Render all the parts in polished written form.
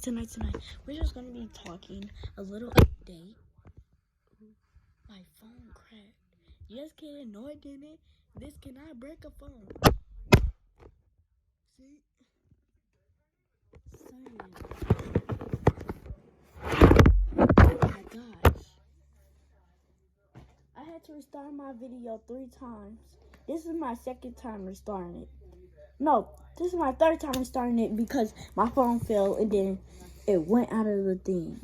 tonight, we're just gonna be talking a little update. My phone cracked. Just kidding, no it didn't. This cannot break a phone. See? Oh my gosh. I had to restart my video 3 times. This is my second time restarting it. No, this is my third time restarting it because my phone fell and then it went out of the thing.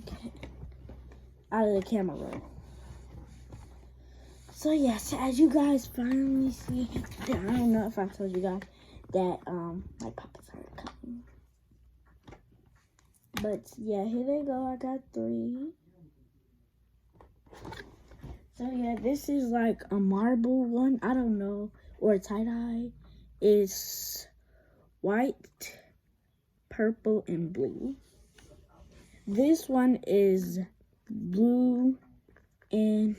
Out of the camera roll. So yes, as you guys finally see, I don't know if I told you guys that my puppets are coming. But yeah, here they go. I got 3. So yeah, this is like a marble one. I don't know, or a tie-dye. It's white, purple, and blue. This one is blue and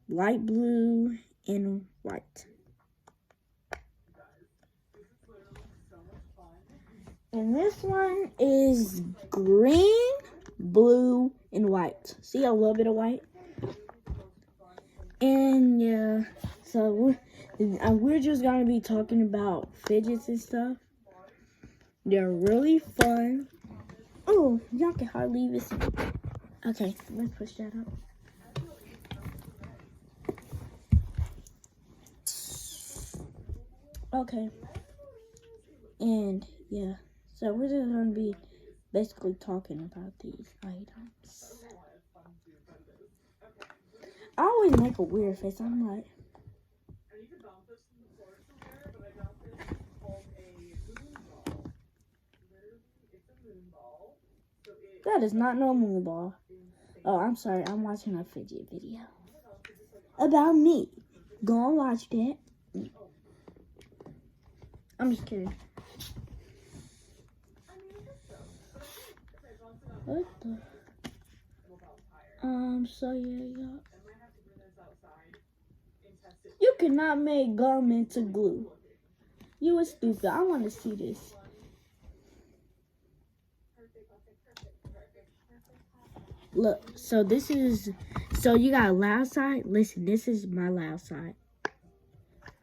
light blue and white. And this one is green, blue, and white. See a little bit of white? And yeah, so we're just gonna be talking about fidgets and stuff. They're really fun. Oh, y'all can hardly even see. Okay, let's push that up. Okay. And yeah, so we're just gonna be basically talking about these items. I always make a weird face. I'm like, that is not no moon ball. Oh, I'm sorry. I'm watching a fidget video about me. Go and watch that. I'm just kidding. What the? So yeah. You cannot make gum into glue. You are stupid. I want to see this. Look, so this is, so you got a loud side. Listen, this is my loud side.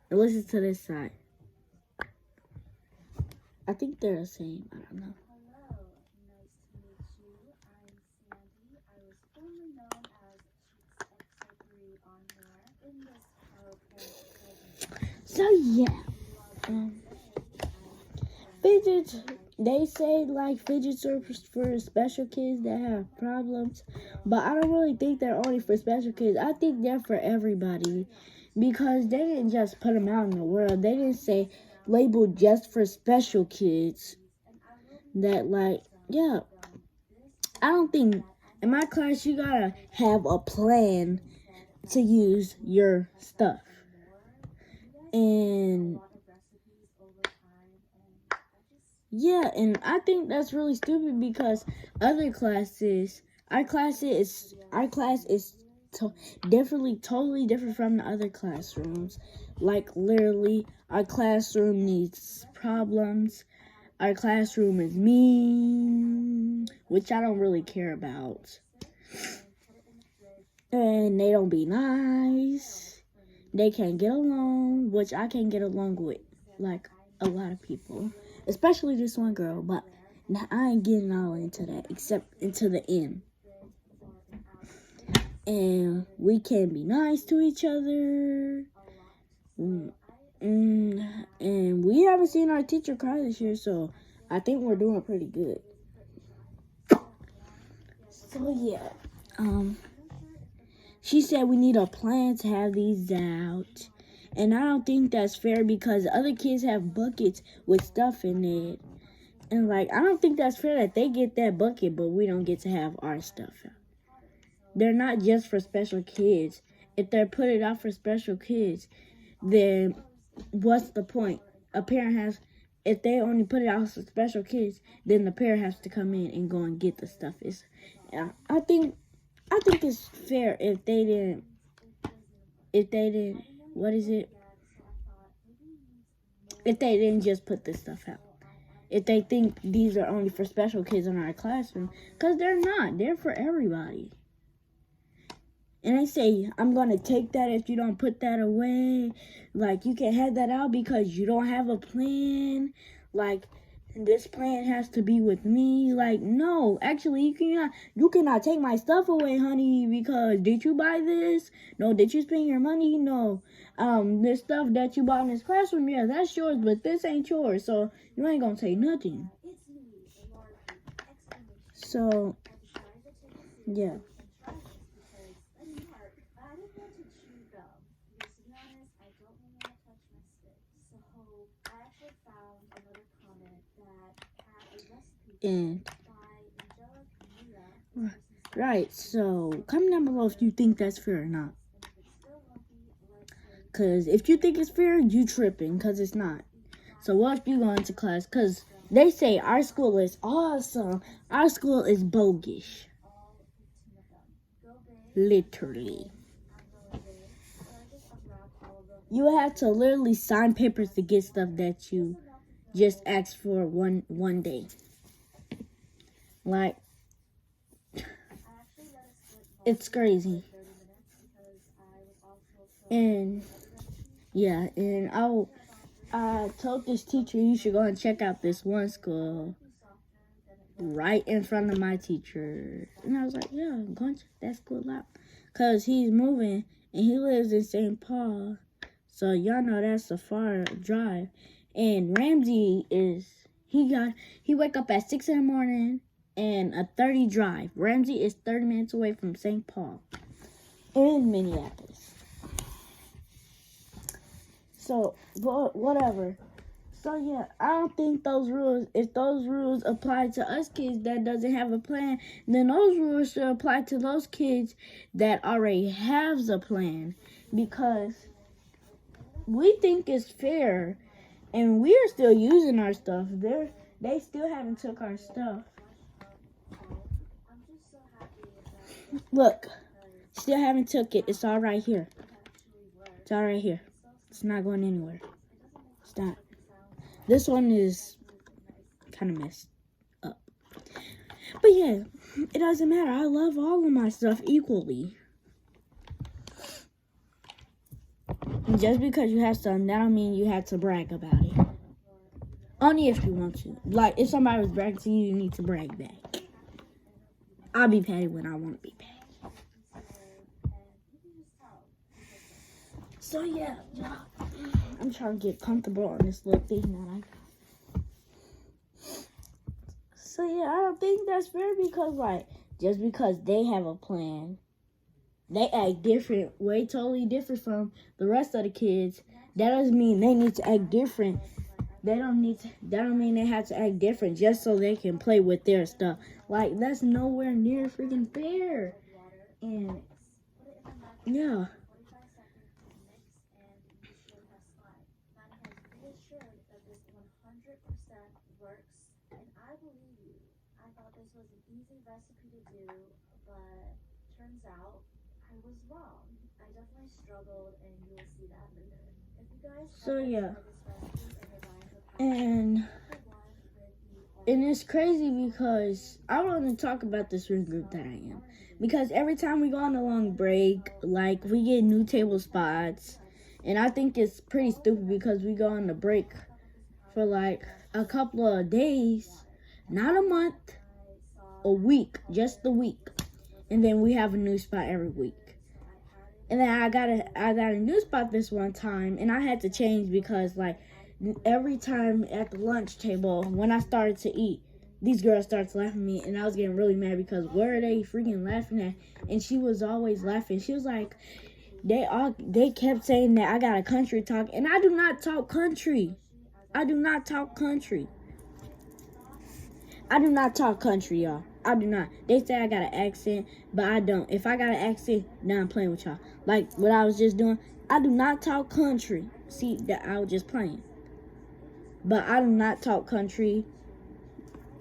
And listen to this side. I think they're the same. I don't know. Hello, nice to meet you. I'm Sandy. I was formerly known as Cheeks X3 on here in this PowerPoint. So yeah, fidgets. They say like fidgets are for special kids that have problems, but I don't really think they're only for special kids. I think they're for everybody because they didn't just put them out in the world. They didn't say labeled just for special kids. That like, yeah, I don't think in my class you gotta have a plan to use your stuff. And yeah, and I think that's really stupid because other classes, our class is definitely totally different from the other classrooms. Like literally, our classroom needs problems. Our classroom is mean, which I don't really care about. And they don't be nice. They can't get along, which I can't get along with, like a lot of people. Especially this one girl, but I ain't getting all into that, except into the end. And we can be nice to each other. And we haven't seen our teacher cry this year, so I think we're doing pretty good. So yeah, she said we need a plan to have these out. And I don't think that's fair because other kids have buckets with stuff in it. And like, I don't think that's fair that they get that bucket, but we don't get to have our stuff out. They're not just for special kids. If they're put it out for special kids, then what's the point? A parent has, if they only put it out for special kids, then the parent has to come in and go and get the stuff. I think it's fair if they didn't, what is it? If they didn't just put this stuff out. if they think these are only for special kids in our classroom, because they're not. They're for everybody. And they say, I'm going to take that if you don't put that away. Like, you can have that out because you don't have a plan. Like, this plan has to be with me. Like, no, actually, you cannot take my stuff away, honey, because did you buy this? No. Did you spend your money? No. This stuff that you bought in this classroom, yeah, that's yours, but this ain't yours, so you ain't gonna take nothing. So, yeah. And right, so comment down below if you think that's fair or not. Because if you think it's fair, you tripping, because it's not. So what if you go into class? Because they say our school is awesome. Our school is bogus. Literally. You have to literally sign papers to get stuff that you just asked for one day. Like, it's crazy. And yeah, and I told this teacher you should go and check out this one school right in front of my teacher. And I was like, yeah, go and check that school out. Because he's moving and he lives in St. Paul. So y'all know that's a far drive. And Ramsey he wake up at 6 in the morning and a 30 drive. Ramsey is 30 minutes away from St. Paul in Minneapolis. So, but whatever. So yeah, I don't think if those rules apply to us kids that doesn't have a plan, then those rules should apply to those kids that already have a plan. Because we think it's fair, and we are still using our stuff. They still haven't took our stuff. Look, still haven't took it. It's all right here. It's all right here. It's not going anywhere. It's not. This one is kind of messed up. But yeah, it doesn't matter. I love all of my stuff equally. And just because you have something, that don't mean you have to brag about it. Only if you want to. Like, if somebody was bragging to you, you need to brag back. I'll be petty when I want to be petty. So yeah, I'm trying to get comfortable on this little thing that I got. So yeah, I don't think that's fair because, like, just because they have a plan, they act different, way totally different from the rest of the kids. That doesn't mean they need to act different. That don't mean they have to act different just so they can play with their stuff. Like, that's nowhere near freaking fair. And yeah. Was an easy recipe to do, but turns out I was wrong. I definitely struggled, and you'll see that later. If you guys so yeah, and it's crazy because I want to talk about this friend group that I am, because every time we go on a long break, like, we get new table spots, and I think it's pretty stupid because we go on the break for like a couple of days, not a month. A week, just a week, and then we have a new spot every week. And then I got a new spot this one time, and I had to change because, like, every time at the lunch table when I started to eat, these girls started laughing at me, and I was getting really mad because what are they freaking laughing at? And she was always laughing. She was like, they kept saying that I got a country talk, and I do not talk country. I do not talk country. I do not talk country, y'all. I do not. They say I got an accent, but I don't. If I got an accent, now I'm playing with y'all. Like what I was just doing, I do not talk country. See, that I was just playing. But I do not talk country.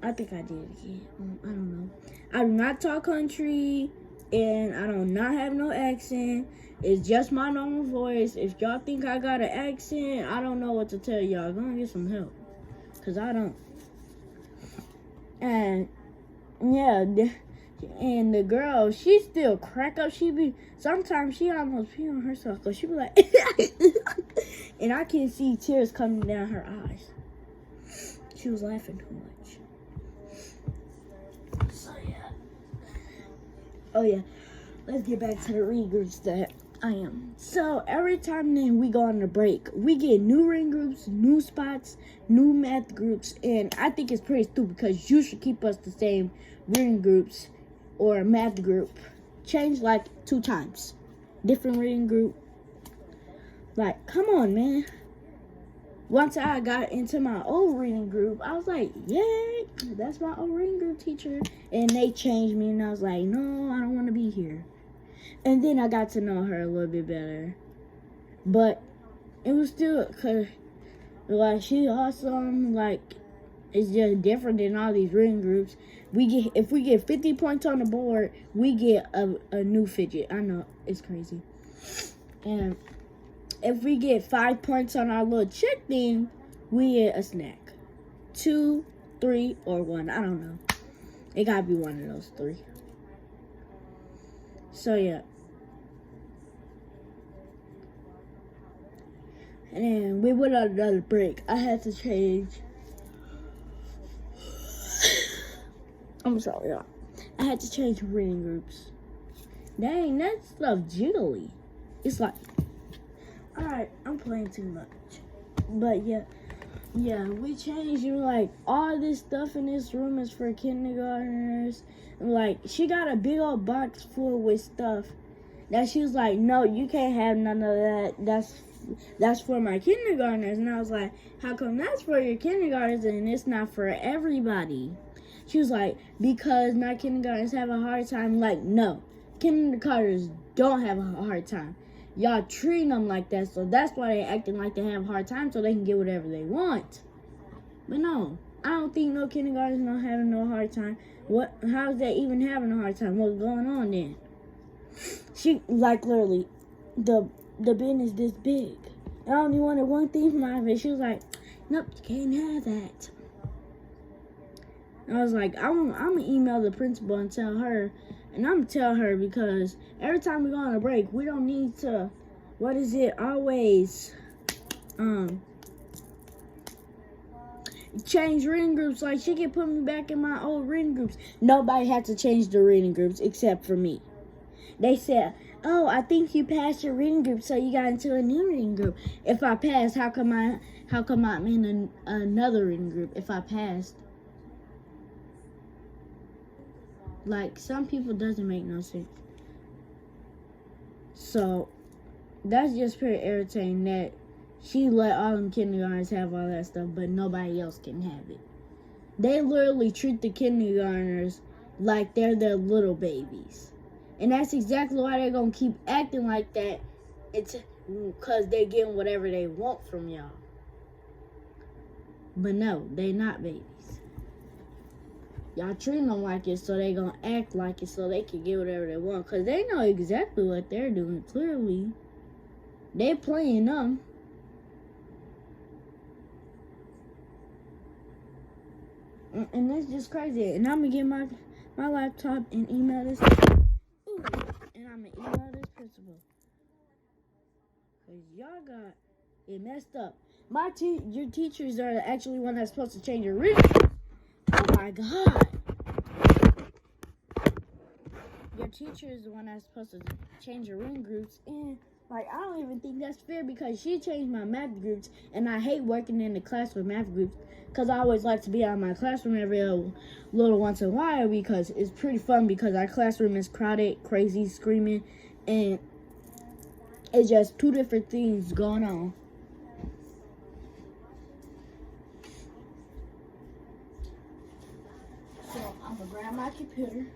I think I did it again. I don't know. I do not talk country, and I do not have no accent. It's just my normal voice. If y'all think I got an accent, I don't know what to tell y'all. Go and get some help, because I don't. And yeah, and the girl, she still crack up. Sometimes she almost pee on herself, cause she be like, and I can see tears coming down her eyes. She was laughing too much. So yeah. Oh yeah. Let's get back to the reading groups that I am. So every time then we go on a break, we get new reading groups, new spots, new math groups, and I think it's pretty stupid because you should keep us the same reading groups or math group. Change like 2 times. Different reading group. Like, come on, man. Once I got into my old reading group, I was like, yay, that's my old reading group teacher. And they changed me, and I was like, no, I don't want to be here. And then I got to know her a little bit better. But it was still, cause like she's awesome. Like it's just different than all these reading groups. If we get 50 points on the board, we get a new fidget. I know it's crazy. And if we get 5 points on our little check thing, we get a snack. 2, 3, or 1. I don't know. It gotta be one of those 3. So yeah. And then we went on another break. I had to change. I'm sorry, y'all. I had to change reading groups. Dang, that stuff jiggly. It's like, alright, I'm playing too much. But yeah, we changed. Like, all this stuff in this room is for kindergartners. And like, she got a big old box full with stuff that she was like, no, you can't have none of that. That's for my kindergartners. And I was like, how come that's for your kindergartners and it's not for everybody? She was like, because my kindergartners have a hard time. Like, no, kindergartners don't have a hard time. Y'all treat them like that, so that's why they acting like they have a hard time so they can get whatever they want. But no, I don't think no kindergartners not having no hard time. How is they even having a hard time? What's going on then? She, like, literally, the bin is this big. I only wanted one thing from out of it. She was like, nope, you can't have that. And I was like, I'm going to email the principal and tell her. And I'm going to tell her because every time we go on a break, we don't need to, always change reading groups. Like, she can put me back in my old reading groups. Nobody had to change the reading groups except for me. They said, oh, I think you passed your reading group, so you got into a new reading group. If I passed, how come I'm in another reading group if I passed? Like, some people doesn't make no sense. So, that's just pretty irritating that she let all them kindergartners have all that stuff, but nobody else can have it. They literally treat the kindergartners like they're their little babies. And that's exactly why they're going to keep acting like that. It's because they're getting whatever they want from y'all. But no, they're not babies. Y'all treat them like it, so they going to act like it so they can get whatever they want. Because they know exactly what they're doing, clearly. They playing them. And that's just crazy. And I'm going to get my laptop and email this. Ooh, and I'm going to email this principal. Because y'all got it messed up. Your teachers are actually one that's supposed to change your reading. Oh my God. Your teacher is the one that's supposed to change your reading groups. And like, I don't even think that's fair because she changed my math groups. And I hate working in the class with math groups. Because I always like to be out of my classroom every little once in a while. Because it's pretty fun because our classroom is crowded, crazy, screaming. And it's just 2 different things going on. So I'm going to grab my computer.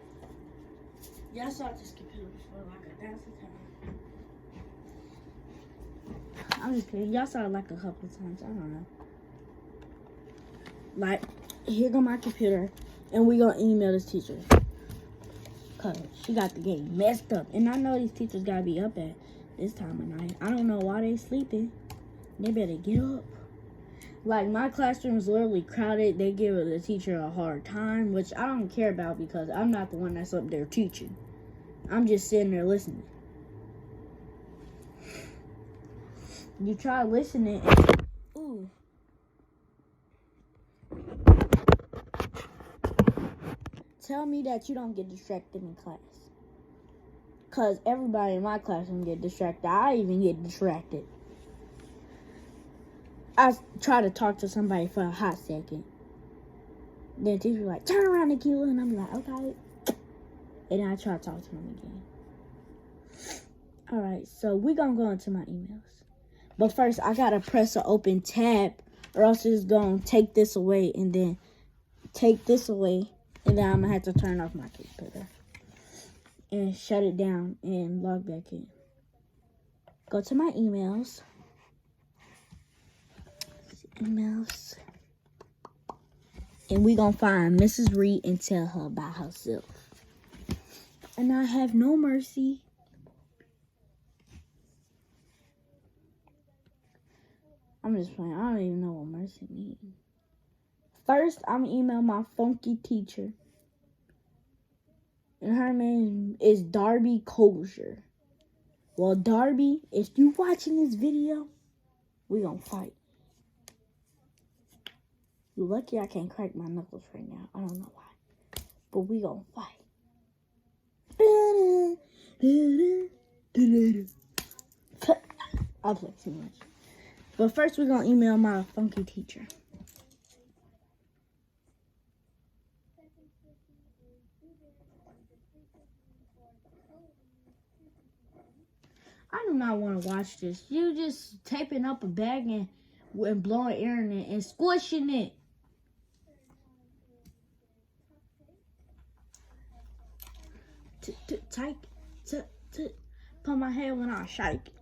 Y'all saw this computer before like 1,000 times. I'm just kidding. Y'all saw it like a couple of times. I don't know. Like, here go my computer. And we going to email this teacher. Because she got the game messed up. And I know these teachers got to be up at this time of night. I don't know why they sleeping. They better get up. Like, my classroom is literally crowded. They give the teacher a hard time, which I don't care about because I'm not the one that's up there teaching. I'm just sitting there listening. You try listening and, ooh. Tell me that you don't get distracted in class. Because everybody in my classroom get distracted. I even get distracted. I try to talk to somebody for a hot second. Then the teacher like, turn around, Akila. And I'm like, okay. And then I try to talk to them again. Alright, so we're going to go into my emails. But first, I got to press an open tab. Or else it's going to take this away. And then take this away. And then I'm going to have to turn off my computer. And shut it down and log back in. Go to my emails. Emails. And we gonna find Mrs. Reed and tell her about herself. And I have no mercy. I'm just playing. I don't even know what mercy means. First, I'm gonna email my funky teacher. And her name is Darby Kosher. Well, Darby, if you watching this video, we gonna fight. You lucky I can't crack my knuckles right now. I don't know why. But we gonna fight. I play too much. But first we're gonna email my funky teacher. I do not want to watch this. You just taping up a bag and blowing air in it and squishing it. Put my head when I shake.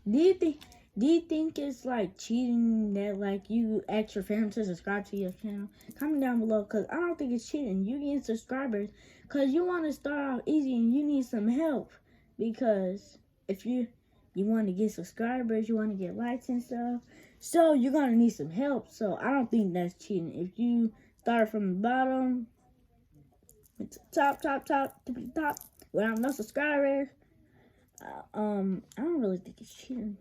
Do you think it's like cheating that like you ask your family to subscribe to your channel? Comment down below because I don't think it's cheating. You get subscribers because you want to start off easy and you need some help. Because if you want to get subscribers, you want to get likes and stuff, so you're going to need some help. So I don't think that's cheating. If you start from the bottom, it's top, without no subscribers, I don't really think it's cheating.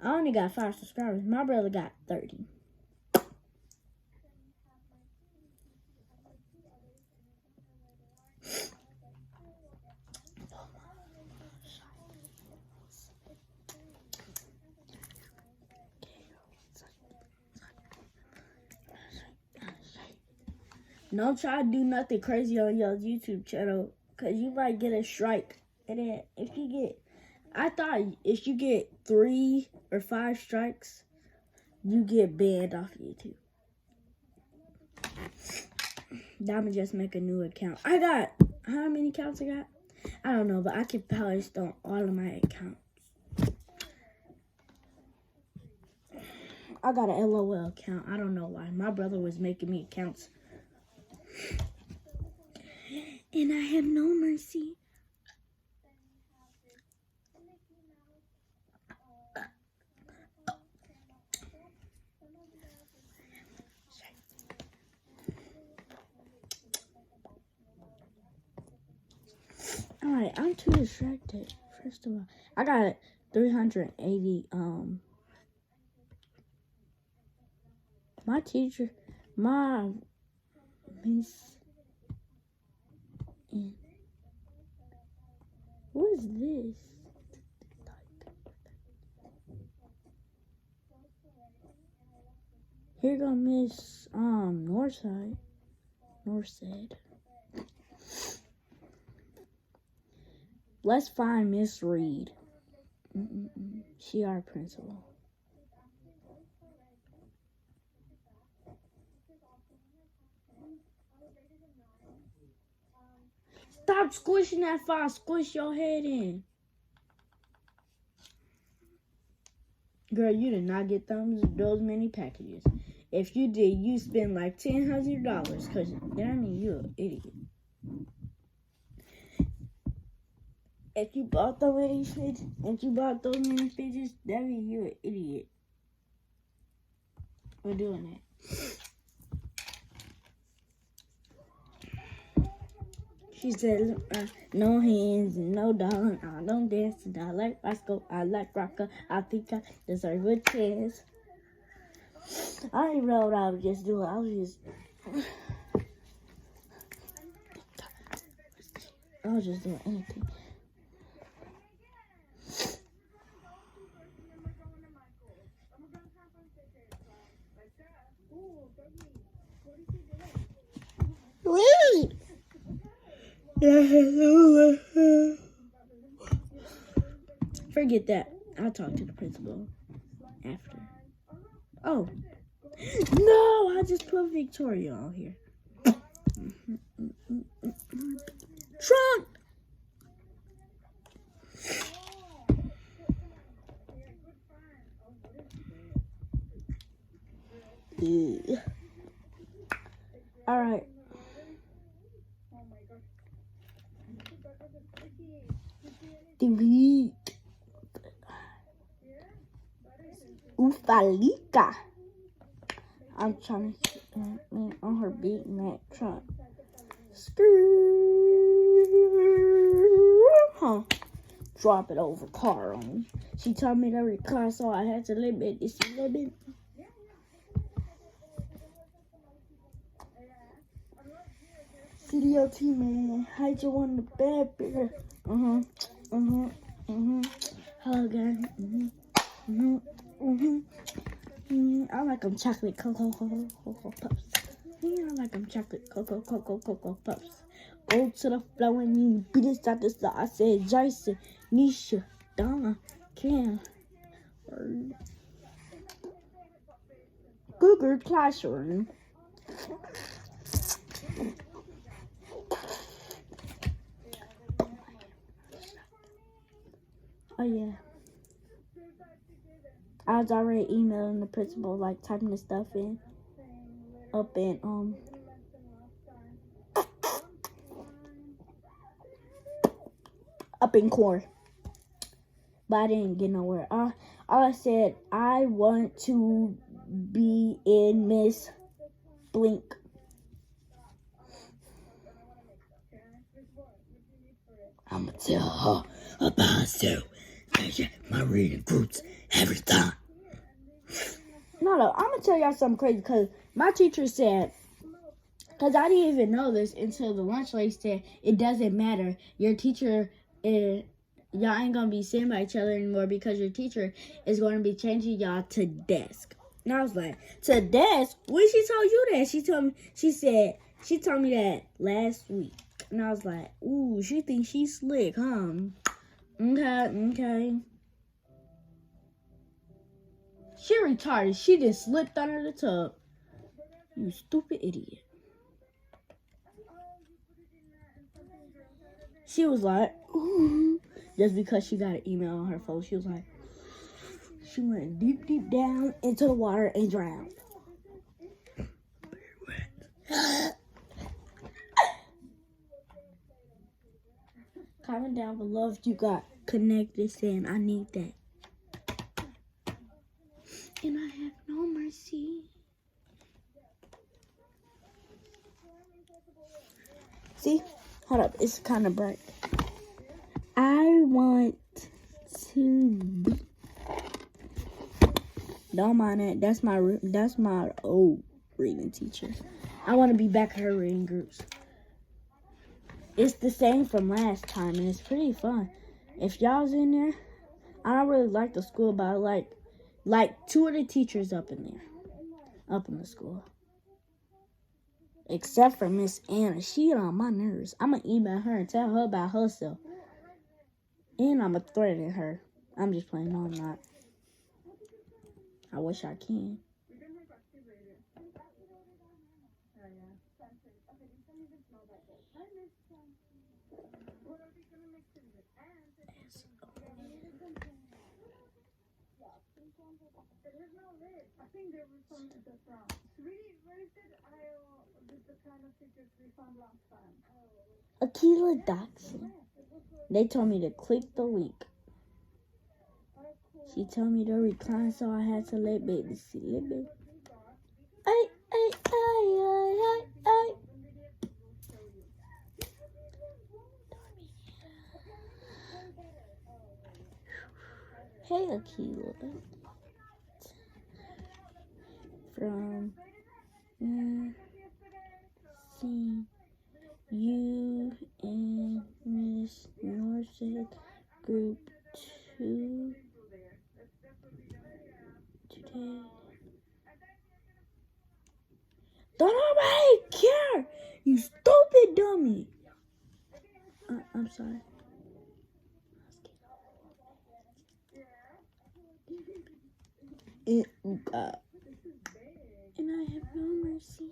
I only got 5 subscribers. My brother got 30. Don't try to do nothing crazy on your YouTube channel because you might get a strike. And then I thought if you get 3 or 5 strikes, you get banned off YouTube. I'ma just make a new account. I got, how many accounts I got? I don't know, but I can post on all of my accounts. I got an LOL account. I don't know why. My brother was making me accounts. And I have no mercy. Alright, I'm too distracted. First of all, I got 380, my teacher, my miss, what is this? Here go Miss, Northside. Let's find Miss Reed. She our principal. Stop squishing that file. Squish your head in. Girl, you did not get those many packages. If you did, you spend like $1,000 because that means you're an idiot. If you bought those many fidgets, that means you're an idiot for doing that. She said, no hands, no dollar, I don't dance, I like Roscoe, I like Rocker, I think I deserve a chance. I don't even know what I was just doing. I was just doing anything. Wait! Forget that. I'll talk to the principal after. Oh. No, I just put Victoria on here. Trump! Yeah. All right. Delete. Ufalika. I'm trying to get on her Big Mac truck. Huh. Drop it over car on me. She told me to record, so I had to limit this limit. CDOT man, hide you on the bed, bear. Hello, guys. I like them chocolate cocoa puffs. I like them chocolate cocoa puffs. Go to the floor and you beat it out the side. I said, Jason, Nisha, Donna, Cam. Google Classroom. Oh, yeah. I was already emailing the principal, like typing the stuff in. Up in, core. But I didn't get nowhere. All I said, I want to be in Miss Blink. I'm gonna tell her about to my reading groups every time. No, I'm gonna tell y'all something crazy because my teacher said, because I didn't even know this until the lunch lady said, it doesn't matter. Your teacher, y'all ain't gonna be sitting by each other anymore because your teacher is going to be changing y'all to desk. And I was like, to desk? When she told you that? She told me that last week. And I was like, ooh, she thinks she's slick, huh? Okay. She retarded. She just slipped under the tub. You stupid idiot. She was like, ooh. Just because she got an email on her phone, she was like, she went deep down into the water and drowned. Comment down below if you got connected saying I need that. And I have no mercy. See? Hold up. It's kind of bright. I want to be. Don't mind that. That's my old reading teacher. I want to be back at her reading groups. It's the same from last time, and it's pretty fun. If y'all's in there, I don't really like the school, but I like two of the teachers up in the school. Except for Miss Anna. She on my nerves. I'm going to email her and tell her about herself. And I'm going to threaten her. I'm just playing. No, I'm not. I wish I can. I think they refunded the front. Really, very good. The kind of pictures we found last time. Akila Doxson. They told me to click the link. She told me to recline, so I had to let baby see. Let baby. Ay, ay, ay, ay, ay, ay. Hey, Akila. From seeing you and Miss Norset group 2 today. Don't nobody care, you stupid dummy. I'm sorry. And I have no mercy.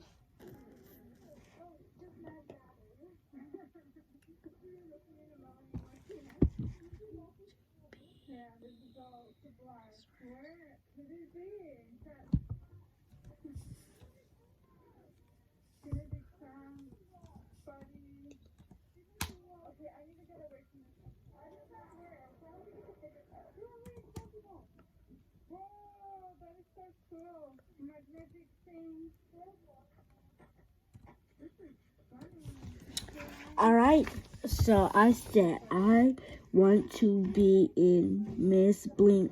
Alright, so I said I want to be in Miss Blink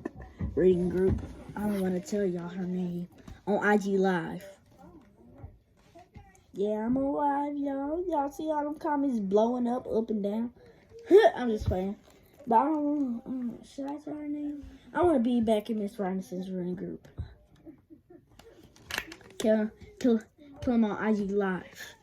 reading group. I don't want to tell y'all her name on IG Live. Yeah, I'm on live, y'all. Y'all see all them comments blowing up and down? I'm just playing. But I don't know. Should I tell her name? I want to be back in Miss Robinson's reading group. Kill him on IG Live.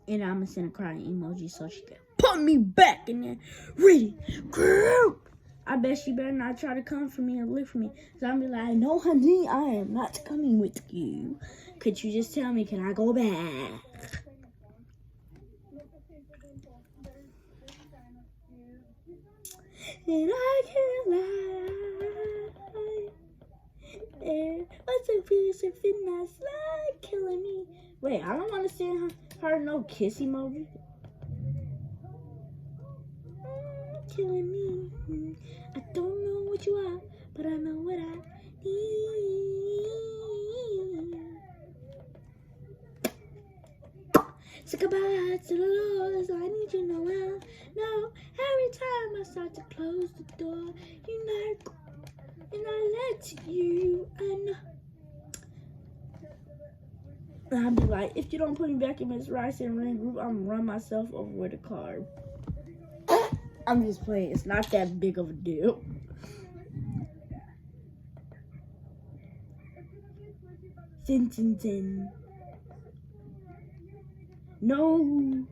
And I'm gonna send a crying emoji so she can put me back in there reading group. I bet she better not try to come for me and look for me. So I'm be like, no, honey, I am not coming with you. Could you just tell me, can I go back? And I can't lie. And what's a piece of it not like killing me? Wait, I don't want to send her no kiss emoji. Killing me. I don't know what you are, but I know what I need. Say goodbye to the Lord, I need you know well. No, every time I start to close the door, you knock, and I let you. And I'll be like, if you don't put me back in Miss Rice and Ring group, I'm gonna run myself over with a car. I'm just playing. It's not that big of a deal. Sin. No.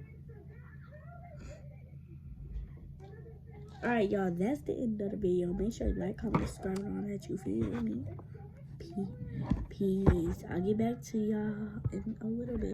Alright, y'all. That's the end of the video. Make sure you like, comment, subscribe, and all that. You feel me? Peace. I'll get back to y'all in a little bit.